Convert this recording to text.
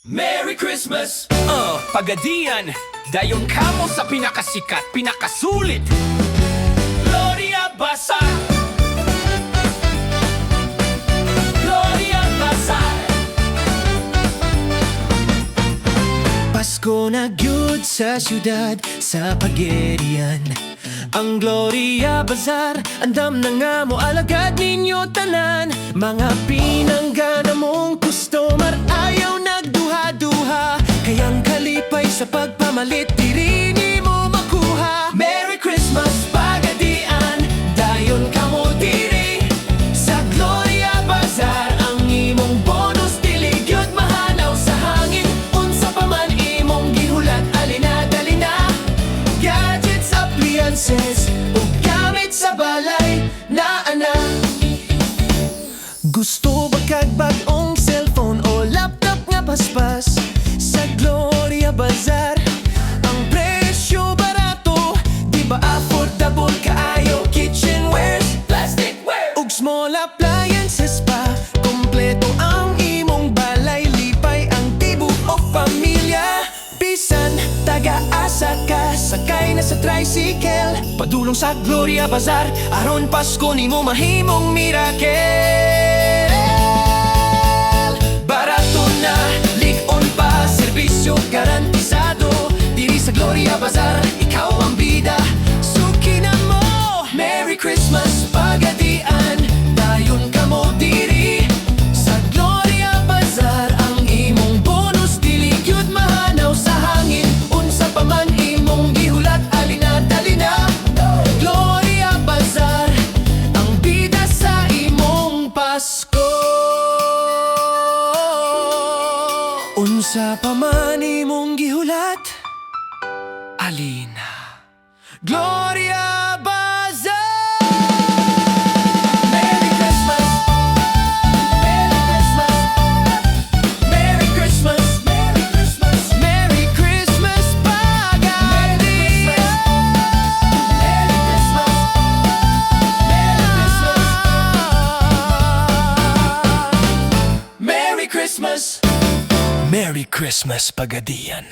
Merry Christmas! Pagadian, dayon kamo sa pinakasikat, pinakasulit Gloria Bazar! Gloria Bazar! Pasko na gyud sa syudad, sa Pagadian. Ang Gloria Bazar, andam na nga mo alagad ninyo tanan. Mga pinanggana mong customer, ayaw nagduha-duha. Kayang kalipay sa pagpamalit, diri ni mo makuha. Merry Christmas, Pagadian, dayon kamo diri sa Gloria Bazar. Ang imong bonus, dili gyud mahanaw sa hangin. Unsa pa man imong gihulat, alina-dali na. Gadgets, appliances, ug gamit sa balay na ana. Gusto ba kag bag-ong cellphone o laptop nga paspas? Sa Gloria Bazar, ang presyo barato. Di ba affordable kaayo? Kitchenwares, plasticware, ug small appliances pa. Kompleto ang imong balay, lipay ang tibuok pamilya. Bisan taga-asa ka, sakay na sa tricycle, padulong sa Gloria Bazar, aron Pasko nimo mahimong miracle. Barato na, lig-on pa, serbisyo garantisado. Diri sa Gloria Bazar, ikaw ang bida, suki na mo. Merry Christmas, Pagadian, dayon kamo diri sa Gloria Bazar. Ang imong bonus, dili gyud mahanaw sa hangin. Unsa pa man imong gihulat, alina-dali na. Gloria Bazar, ang bida sa imong Pasko. Unsa pa man imong gihulat, alina. Gloria Bazar! Merry Christmas! Merry Christmas! Merry Christmas! Merry Christmas! Merry Christmas, Pagadian! Merry Christmas! Merry Christmas! Merry Christmas, Pagadian!